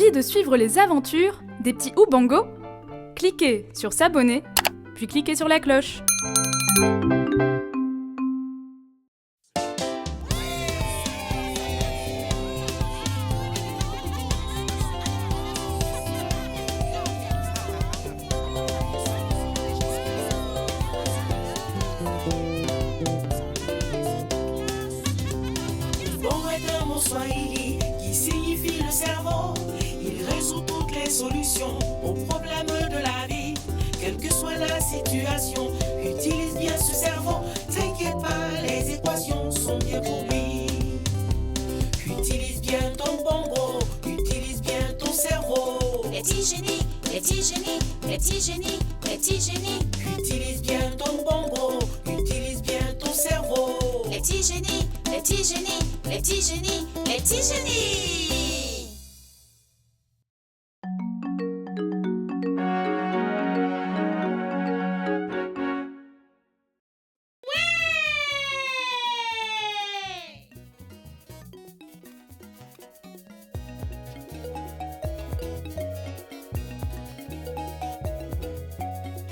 envie de suivre les aventures des petits Oubango? Cliquez sur s'abonner, puis cliquez sur la cloche. Bon est un mot swahili qui signifie le cerveau. Il résout toutes les solutions aux problèmes de la vie. Quelle que soit la situation, utilise bien ce cerveau. T'inquiète pas, les équations sont bien pour lui. Utilise bien ton bongo, utilise bien ton cerveau. Les petits génies, les petits génies, les petits génies, les petits génies. Utilise bien ton bongo, utilise bien ton cerveau. Les petits génies, les petits génies, les petits génies, les petits génies.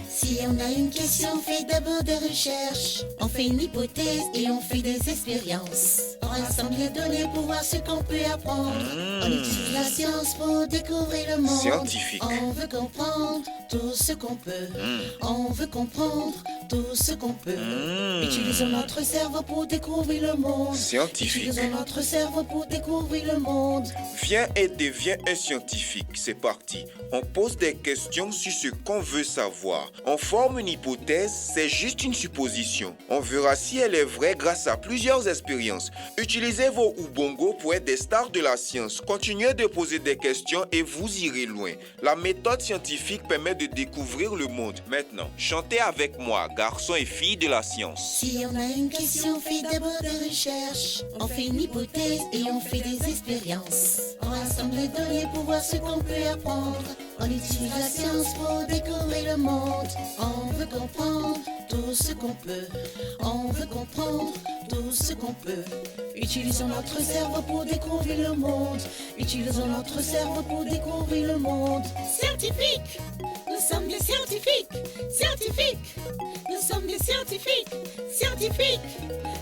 Si on a une question, on fait d'abord des recherches. On fait une hypothèse et on fait des expériences. On rassemble les données pour voir ce qu'on peut apprendre. On utilise la science pour découvrir le monde. Scientifique. On veut comprendre tout ce qu'on peut. On veut comprendre tout ce qu'on peut. Utilisons notre cerveau pour découvrir le monde. Scientifique. Utilisons notre cerveau pour découvrir le monde. Viens et deviens un scientifique. C'est parti. On pose des questions sur ce qu'on veut savoir. On forme une hypothèse, c'est juste une supposition. On verra si elle est vraie grâce à plusieurs expériences. Utilisez vos Ubongo pour être des stars de la science. Continuez de poser des questions et vous irez loin. La méthode scientifique permet de découvrir le monde. Maintenant, chantez avec moi, garçons et filles de la science. Si on a une question, on fait d'abord des recherches. On fait une hypothèse et on fait des expériences. On rassemble les données pour voir ce qu'on peut apprendre. On utilise la science pour découvrir le monde. On veut comprendre tout ce qu'on peut. On veut comprendre tout ce qu'on peut. Utilisons notre cerveau pour découvrir le monde. Utilisons notre cerveau pour découvrir le monde. Scientifiques! Nous sommes des scientifiques! Scientifiques! Nous sommes des scientifiques! Scientifiques!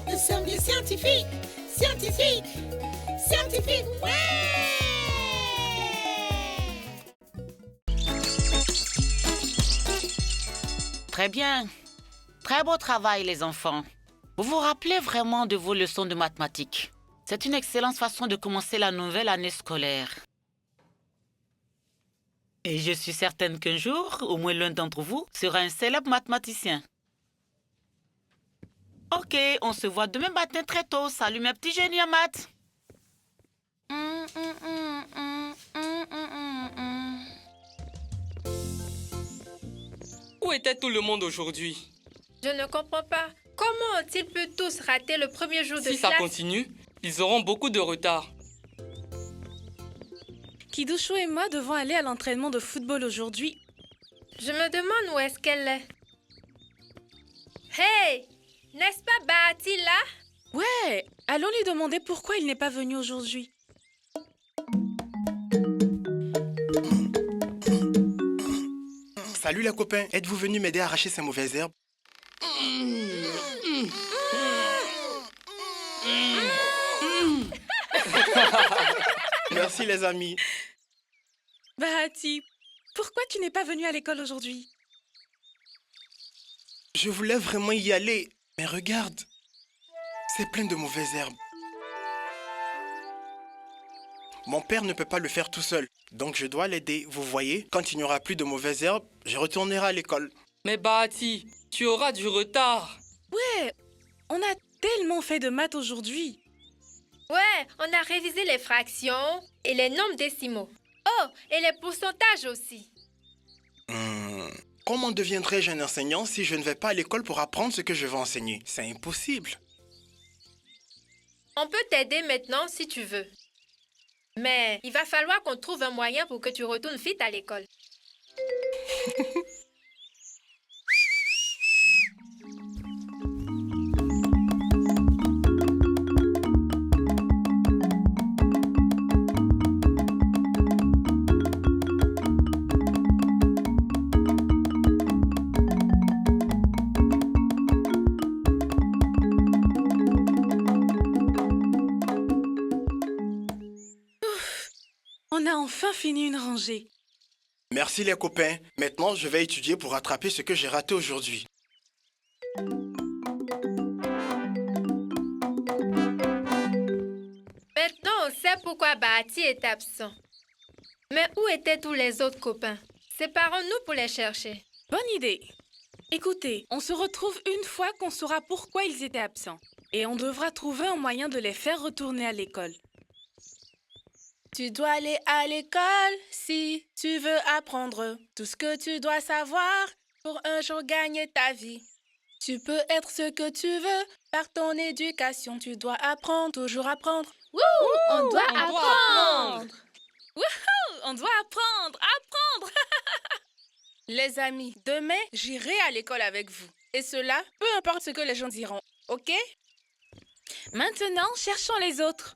Nous sommes des scientifiques! Scientifiques! Scientifiques! Ouais! Très bien. Très beau travail, les enfants. Vous vous rappelez vraiment de vos leçons de mathématiques? C'est une excellente façon de commencer la nouvelle année scolaire. Et je suis certaine qu'un jour, au moins l'un d'entre vous sera un célèbre mathématicien. Ok, on se voit demain matin très tôt. Salut mes petits génies en maths. Où était tout le monde aujourd'hui? Je ne comprends pas. Comment ont-ils pu tous rater le premier jour de Si classe? ça continue, ils auront beaucoup de retard. Kidouchou et moi devons aller à l'entraînement de football aujourd'hui. Je me demande où est-ce qu'elle est. Hey! N'est-ce pas Bahati là? Ouais, allons lui demander pourquoi il n'est pas venu aujourd'hui. Salut les copains, êtes-vous venus m'aider à arracher ces mauvaises herbes? Merci les amis. Bahati, pourquoi tu n'es pas venu à l'école aujourd'hui? Je voulais vraiment y aller, mais regarde, c'est plein de mauvaises herbes. Mon père ne peut pas le faire tout seul, donc je dois l'aider. Vous voyez, quand il n'y aura plus de mauvaises herbes, je retournerai à l'école. Mais Bahati, tu auras du retard. Ouais, on a tellement fait de maths aujourd'hui. Ouais, on a révisé les fractions et les nombres décimaux. Oh, et les pourcentages aussi. Comment deviendrai-je un enseignant si je ne vais pas à l'école pour apprendre ce que je veux enseigner? C'est impossible. On peut t'aider maintenant si tu veux. Mais il va falloir qu'on trouve un moyen pour que tu retournes vite à l'école. enfin fini une rangée. Merci les copains. Maintenant, je vais étudier pour rattraper ce que j'ai raté aujourd'hui. Maintenant, on sait pourquoi Bahati est absent. Mais où étaient tous les autres copains? Séparons-nous pour les chercher. Bonne idée. Écoutez, on se retrouve une fois qu'on saura pourquoi ils étaient absents. Et on devra trouver un moyen de les faire retourner à l'école. Tu dois aller à l'école si tu veux apprendre tout ce que tu dois savoir pour un jour gagner ta vie. Tu peux être ce que tu veux par ton éducation. Tu dois apprendre, toujours apprendre. Wouhou! On doit apprendre! Wouhou! On doit apprendre! Apprendre! Les amis, demain, j'irai à l'école avec vous. Et cela, peu importe ce que les gens diront, ok? Maintenant, cherchons les autres.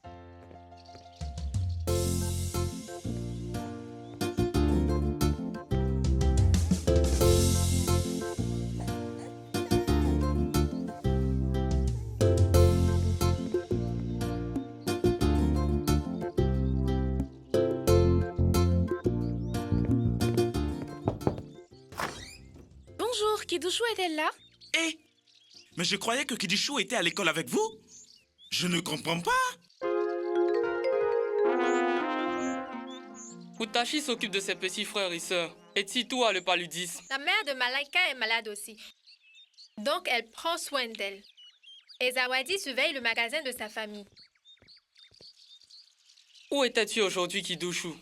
Bonjour, Kidouchou est-elle là? Eh, mais je croyais que Kidouchou était à l'école avec vous. Je ne comprends pas. Utashi s'occupe de ses petits frères et sœurs. Et Titou a le paludisme. La mère de Malaika est malade aussi. Donc, elle prend soin d'elle. Et Zawadi surveille le magasin de sa famille. Où étais-tu aujourd'hui, Kidouchou?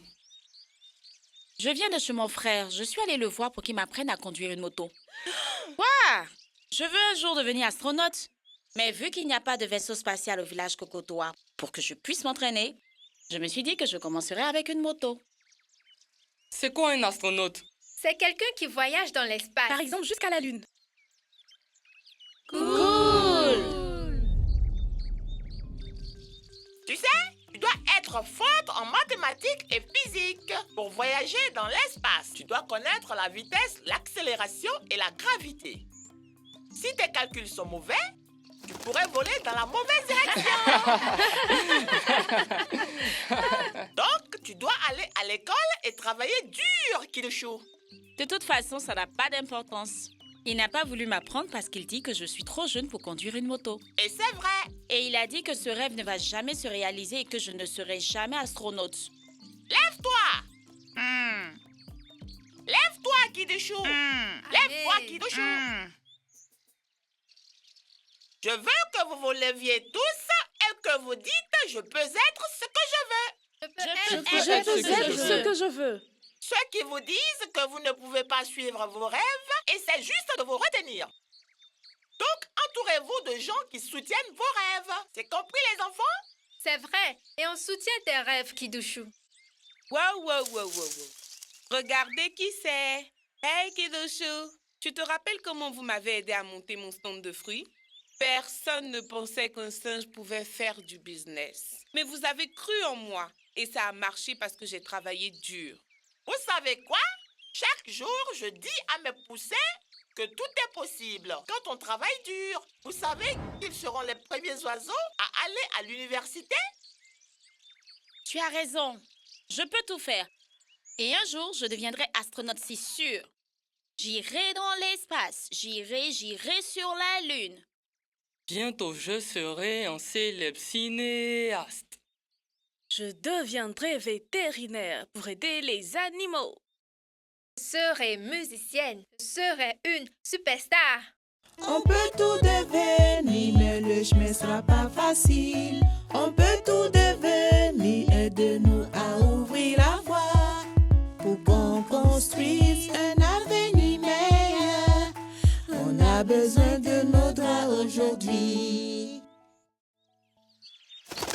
Je viens de chez mon frère. Je suis allée le voir pour qu'il m'apprenne à conduire une moto. Quoi? Je veux un jour devenir astronaute. Mais vu qu'il n'y a pas de vaisseau spatial au village Cocotoa pour que je puisse m'entraîner, je me suis dit que je commencerai avec une moto. C'est quoi un astronaute? C'est quelqu'un qui voyage dans l'espace. Par exemple, jusqu'à la Lune. Cool! Tu sais, tu dois être forte en mathématiques et physique pour voyager dans l'espace. Tu dois connaître la vitesse, l'accélération et la gravité. Si tes calculs sont mauvais, tu pourrais voler dans la mauvaise direction. Donc, tu dois aller à l'école et travailler dur, Kidouchou. De toute façon, ça n'a pas d'importance. Il n'a pas voulu m'apprendre parce qu'il dit que je suis trop jeune pour conduire une moto. Et c'est vrai. Et il a dit que ce rêve ne va jamais se réaliser et que je ne serai jamais astronaute. Lève-toi. Lève-toi, Kidouchou. Lève-toi, Kidouchou. Je veux que vous vous leviez tous et que vous dites « Je peux être ce que je veux ». Je peux être ce que je veux. Ceux qui vous disent que vous ne pouvez pas suivre vos rêves, essaient juste de vous retenir. Donc, entourez-vous de gens qui soutiennent vos rêves. C'est compris, les enfants? C'est vrai. Et on soutient tes rêves, Kidouchou. Wow. Regardez qui c'est. Hey, Kidouchou. Tu te rappelles comment vous m'avez aidé à monter mon stand de fruits? Personne ne pensait qu'un singe pouvait faire du business. Mais vous avez cru en moi. Et ça a marché parce que j'ai travaillé dur. Vous savez quoi? Chaque jour, je dis à mes poussins que tout est possible quand on travaille dur. Vous savez qu'ils seront les premiers oiseaux à aller à l'université? Tu as raison. Je peux tout faire. Et un jour, je deviendrai astronaute, c'est sûr. J'irai dans l'espace. J'irai sur la Lune. Bientôt, je serai un célèbre cinéaste. Je deviendrai vétérinaire pour aider les animaux. Je serai musicienne. Je serai une superstar. On peut tout devenir, mais le chemin sera pas facile. On peut tout devenir, aide-nous à ouvrir la voie pour qu'on construise un avenir meilleur. On a besoin de nos droits aujourd'hui.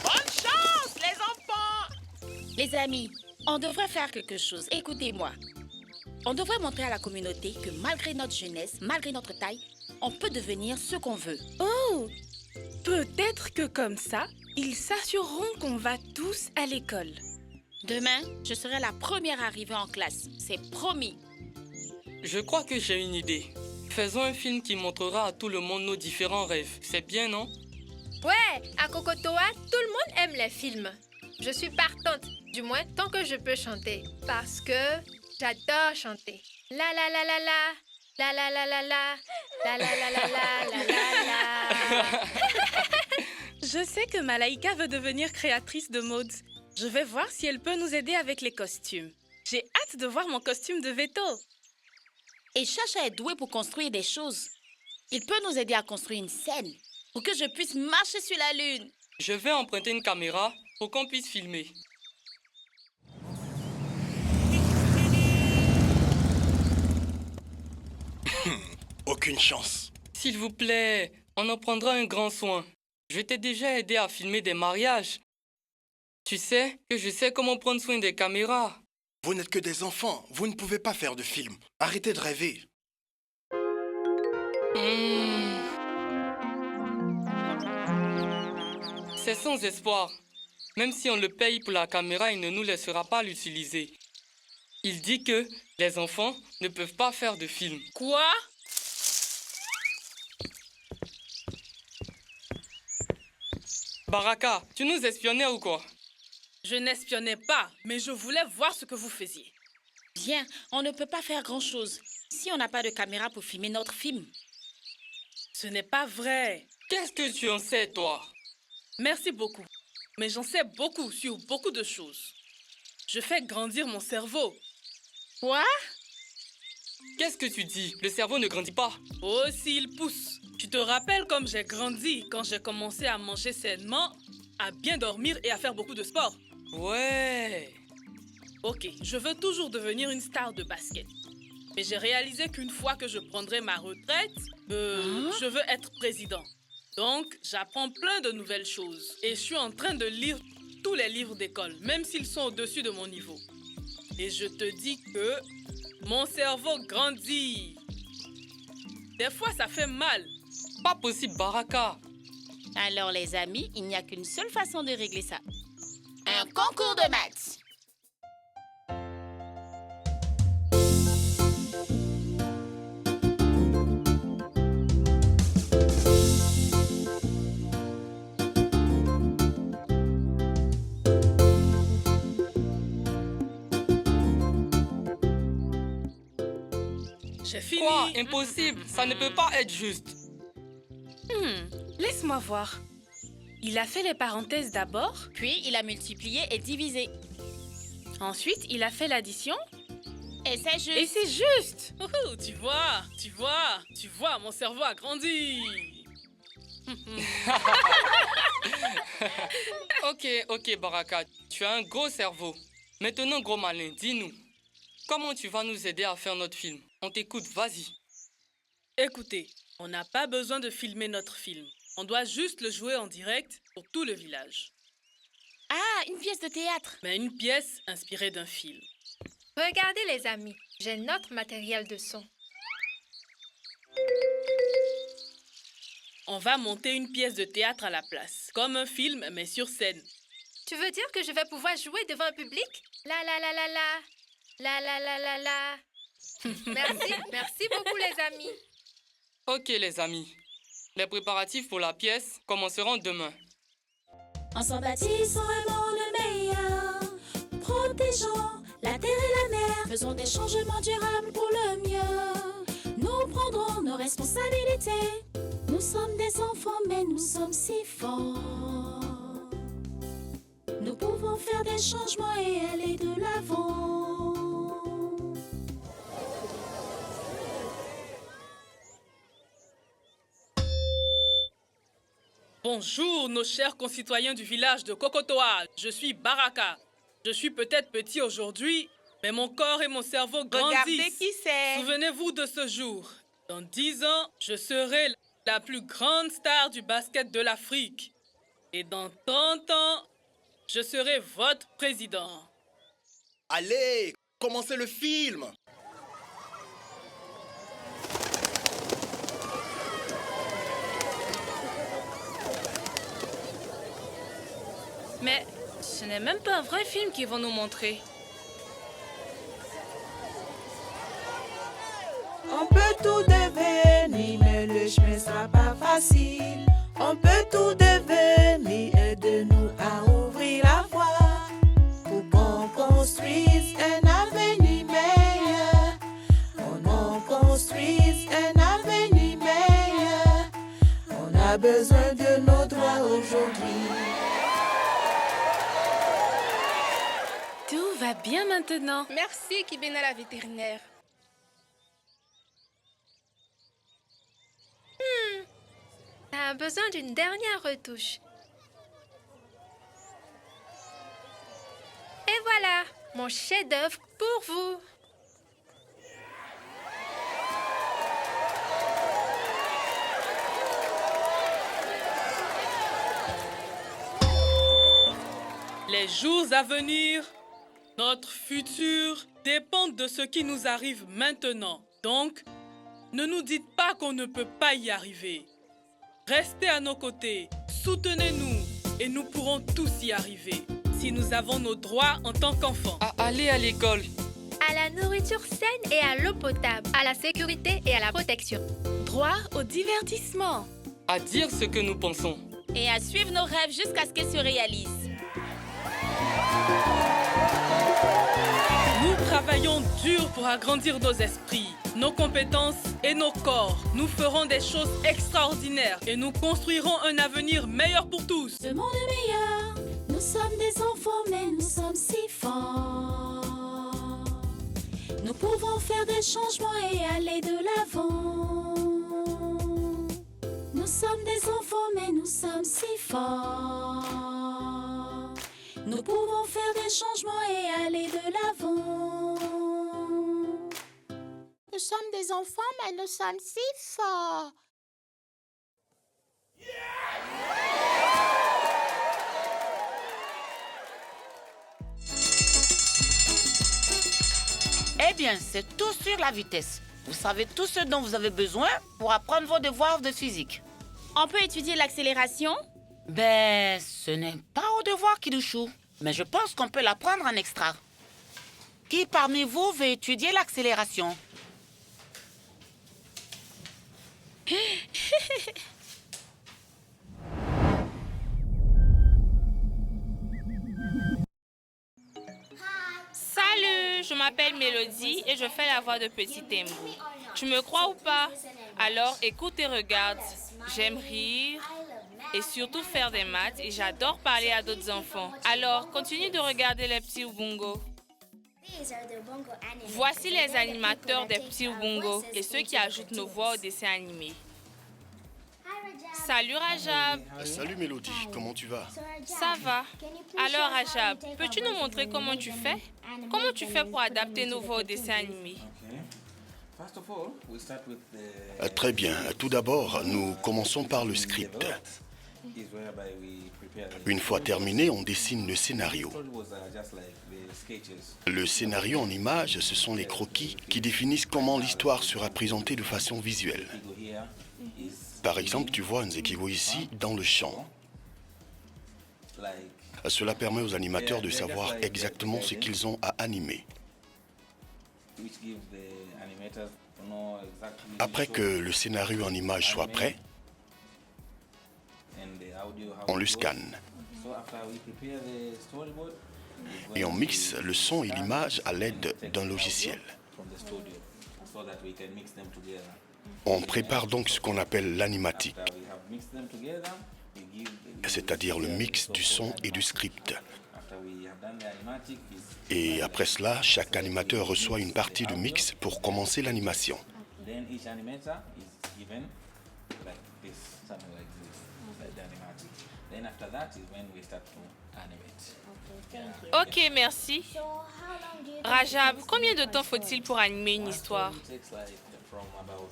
Bonne chance, les enfants! Les amis, on devrait faire quelque chose. Écoutez-moi. On devrait montrer à la communauté que malgré notre jeunesse, malgré notre taille, on peut devenir ce qu'on veut. Oh! Peut-être que comme ça, ils s'assureront qu'on va tous à l'école. Demain, je serai la première arrivée en classe. C'est promis. Je crois que j'ai une idée. Faisons un film qui montrera à tout le monde nos différents rêves. C'est bien, non? Ouais, à Cocotoa, tout le monde aime les films. Je suis partante, du moins tant que je peux chanter, parce que j'adore chanter. La la la la la, la la la la la, la la la la la, la la la. Je sais que Malaika veut devenir créatrice de mode. Je vais voir si elle peut nous aider avec les costumes. J'ai hâte de voir mon costume de veto. Et Chacha est doué pour construire des choses. Il peut nous aider à construire une scène pour que je puisse marcher sur la lune. Je vais emprunter une caméra pour qu'on puisse filmer. Aucune chance. S'il vous plaît, on en prendra un grand soin. Je t'ai déjà aidé à filmer des mariages. Tu sais que je sais comment prendre soin des caméras. Vous n'êtes que des enfants. Vous ne pouvez pas faire de film. Arrêtez de rêver. C'est sans espoir. Même si on le paye pour la caméra, il ne nous laissera pas l'utiliser. Il dit que les enfants ne peuvent pas faire de film. Quoi? Baraka, tu nous espionnais ou quoi? Je n'espionnais pas, mais je voulais voir ce que vous faisiez. Bien, on ne peut pas faire grand-chose si on n'a pas de caméra pour filmer notre film. Ce n'est pas vrai. Qu'est-ce que tu en sais, toi? Merci beaucoup. Mais j'en sais beaucoup sur beaucoup de choses. Je fais grandir mon cerveau. Quoi? Qu'est-ce que tu dis? Le cerveau ne grandit pas. Oh, s'il pousse. Tu te rappelles comme j'ai grandi quand j'ai commencé à manger sainement, à bien dormir et à faire beaucoup de sport? Ouais. Ok, je veux toujours devenir une star de basket. Mais j'ai réalisé qu'une fois que je prendrai ma retraite, je veux être président. Donc, j'apprends plein de nouvelles choses. Et je suis en train de lire tous les livres d'école, même s'ils sont au-dessus de mon niveau. Et je te dis que mon cerveau grandit. Des fois, ça fait mal. Pas possible, Baraka. Alors, les amis, il n'y a qu'une seule façon de régler ça. Un concours de maths. J'ai fini. Quoi? Impossible. Ça ne peut pas être juste. Laisse-moi voir. Il a fait les parenthèses d'abord. Puis, il a multiplié et divisé. Ensuite, il a fait l'addition. Et c'est juste. Et c'est juste. Tu vois, mon cerveau a grandi. Ok, Baraka. Tu as un gros cerveau. Maintenant, gros malin, dis-nous. Comment tu vas nous aider à faire notre film? On t'écoute, vas-y. Écoutez, on n'a pas besoin de filmer notre film. On doit juste le jouer en direct pour tout le village. Ah, une pièce de théâtre. Mais une pièce inspirée d'un film. Regardez les amis, j'ai notre matériel de son. On va monter une pièce de théâtre à la place, comme un film, mais sur scène. Tu veux dire que je vais pouvoir jouer devant un public? La la la la la, la la la la la. Merci beaucoup les amis. Ok les amis, les préparatifs pour la pièce commenceront demain. Ensemble bâtissons un monde meilleur, protégeons la terre et la mer, faisons des changements durables pour le mieux. Nous prendrons nos responsabilités. Nous sommes des enfants, mais nous sommes si forts. Nous pouvons faire des changements et aller de l'avant. Bonjour, nos chers concitoyens du village de Kokotoa. Je suis Baraka. Je suis peut-être petit aujourd'hui, mais mon corps et mon cerveau grandissent. Regardez qui c'est. Souvenez-vous de ce jour. Dans 10 ans, je serai la plus grande star du basket de l'Afrique. Et dans 30 ans, je serai votre président. Allez, commencez le film. Mais ce n'est même pas un vrai film qu'ils vont nous montrer. On peut tout devenir, mais le chemin sera pas facile. On peut tout devenir, aide-nous à ouvrir la voie. vise un avenir meilleur. On a besoin de nos droits aujourd'hui. Tout va bien maintenant. Merci, Kibena la vétérinaire. T'as besoin d'une dernière retouche. Et voilà, mon chef-d'œuvre pour vous. Les jours à venir, notre futur dépendent de ce qui nous arrive maintenant. Donc, ne nous dites pas qu'on ne peut pas y arriver. Restez à nos côtés, soutenez-nous et nous pourrons tous y arriver si nous avons nos droits en tant qu'enfants. À aller à l'école. À la nourriture saine et à l'eau potable. À la sécurité et à la protection. Droit au divertissement. À dire ce que nous pensons. Et à suivre nos rêves jusqu'à ce qu'ils se réalisent. Nous travaillons dur pour agrandir nos esprits, nos compétences et nos corps. Nous ferons des choses extraordinaires et nous construirons un avenir meilleur pour tous. Le monde est meilleur. Nous sommes des enfants, mais nous sommes si forts. Nous pouvons faire des changements et aller de l'avant. Nous sommes des enfants, mais nous sommes si forts. Nous pouvons faire des changements et aller de l'avant. Nous sommes des enfants, mais nous sommes si forts. Eh bien, c'est tout sur la vitesse. Vous savez tout ce dont vous avez besoin pour apprendre vos devoirs de physique. On peut étudier l'accélération? Ben, ce n'est pas au devoir, Kidouchou. Mais je pense qu'on peut l'apprendre en extra. Qui parmi vous veut étudier l'accélération? Salut, je m'appelle Mélodie et je fais la voix de Petit Tembo. Tu me crois ou pas? Alors écoute et regarde. J'aime rire et surtout faire des maths et j'adore parler à d'autres enfants. Alors continue de regarder les petits Ubongo. Voici les animateurs des petits Ubongo et ceux qui ajoutent nos voix au dessin animé. Salut Rajab. Salut Mélodie, comment tu vas? Ça va. Alors Rajab, peux-tu nous montrer comment tu fais? Comment tu fais pour adapter nos voix au dessin animé? Très bien. Tout d'abord, nous commençons par le script. Une fois terminé, on dessine le scénario. Le scénario en images, ce sont les croquis qui définissent comment l'histoire sera présentée de façon visuelle. Par exemple, tu vois Nzekiwo ici, dans le champ. Cela permet aux animateurs de savoir exactement ce qu'ils ont à animer. Après que le scénario en image soit prêt, on le scanne. Et on mixe le son et l'image à l'aide d'un logiciel. On prépare donc ce qu'on appelle l'animatique, c'est-à-dire le mix du son et du script. Et après cela, chaque animateur reçoit une partie du mix pour commencer l'animation. Ok, merci. Rajab, combien de temps faut-il pour animer une histoire?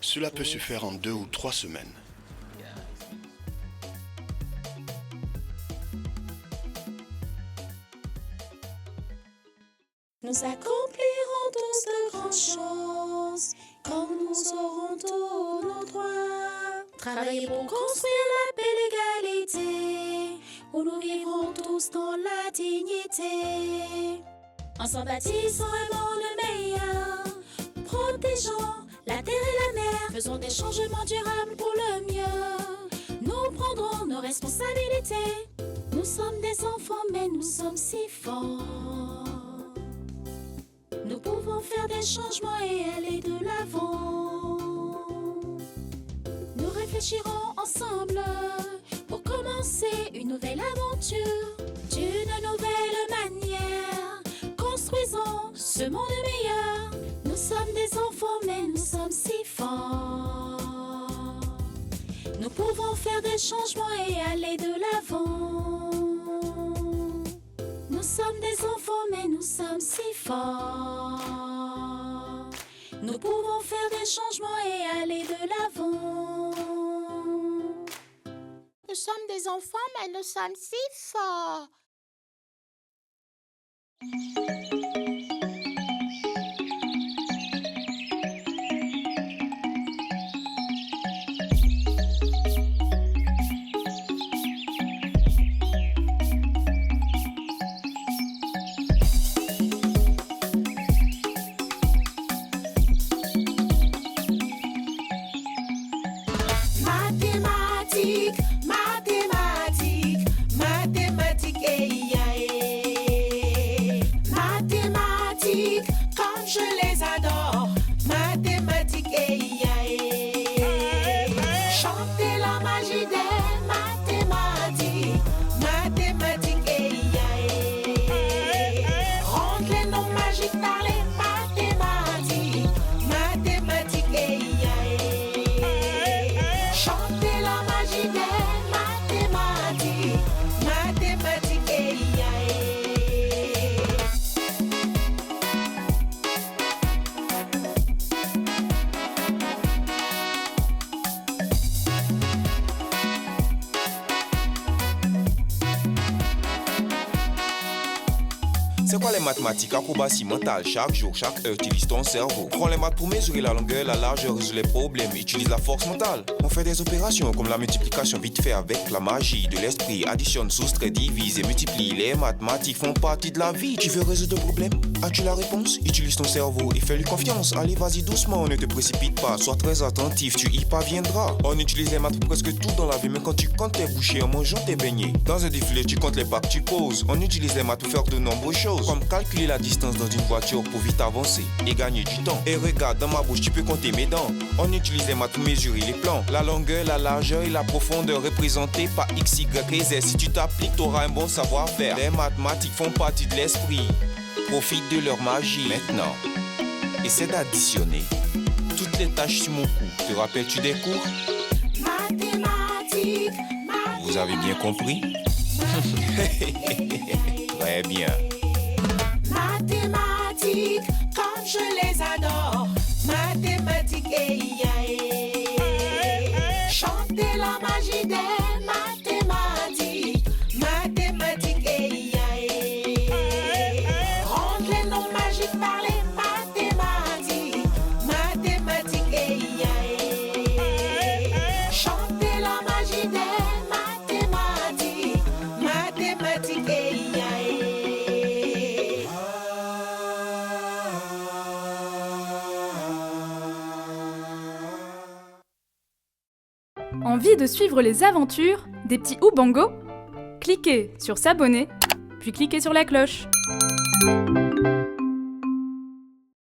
Cela peut se faire en 2 ou 3 semaines. Nous accomplirons tous de grandes choses quand nous aurons tous nos droits. Travailler pour construire la paix et l'égalité, où nous vivrons tous dans la dignité. Ensemble bâtissons un monde meilleur, protégeons la terre et la mer. Faisons des changements durables pour le mieux. Nous prendrons nos responsabilités. Nous sommes des enfants, mais nous sommes si forts. Nous pouvons faire des changements et aller de l'avant. réfléchirons ensemble pour commencer une nouvelle aventure. D'une nouvelle manière, construisons ce monde meilleur. Nous sommes des enfants, mais nous sommes si forts. Nous pouvons faire des changements et aller de l'avant. Nous sommes des enfants, mais nous sommes si forts. Nous pouvons faire des changements et aller de l'avant. Nous sommes des enfants, mais nous sommes si forts. Mathématiques, mathématiques, mathématiques, mathématiques, comme je les adore. Mathématiques, chanter la magie des mathématiques. Mathématiques, rendre les noms magiques par les mathématiques. Mathématiques, chanter la magie des mathématiques. Mathématiques, C'est quoi les mathématiques? Acrobatie mentale. Chaque jour, chaque heure, utilise ton cerveau. Prends les maths pour mesurer la longueur, la largeur, résoudre les problèmes. Utilise la force mentale. On fait des opérations comme la multiplication vite fait avec la magie de l'esprit. Additionne, soustrait, divise et multiplie. Les mathématiques font partie de la vie. Tu veux résoudre le problème? As-tu la réponse? Utilise ton cerveau et fais-lui confiance. Allez, vas-y doucement, ne te précipite pas. Sois très attentif, tu y parviendras. On utilise les maths pour presque tout dans la vie, mais quand tu comptes tes bouchées en mangeant tes beignets. Dans un défilé, tu comptes les pas que tu poses. On utilise les maths pour faire de nombreuses choses, comme calculer la distance dans une voiture pour vite avancer et gagner du temps. Et regarde, dans ma bouche, tu peux compter mes dents. On utilise les maths pour mesurer les plans. La longueur, la largeur et la profondeur représentées par X, Y et Z. Si tu t'appliques, tu auras un bon savoir-faire. Les mathématiques font partie de l'esprit. Profite de leur magie. Maintenant, essaie d'additionner toutes les tâches sur mon cou. Te rappelles-tu des cours? mathématiques, Vous avez bien compris? Très bien. mathématiques, comme je les adore. Mathématiques, chanter la magie des mathématiques. Mathématiques, rendre les noms magiques par les mathématiques. Mathématiques, chanter la magie des mathématiques. Mathématiques, Envie de suivre les aventures des petits Oubango? Cliquez sur s'abonner, puis cliquez sur la cloche.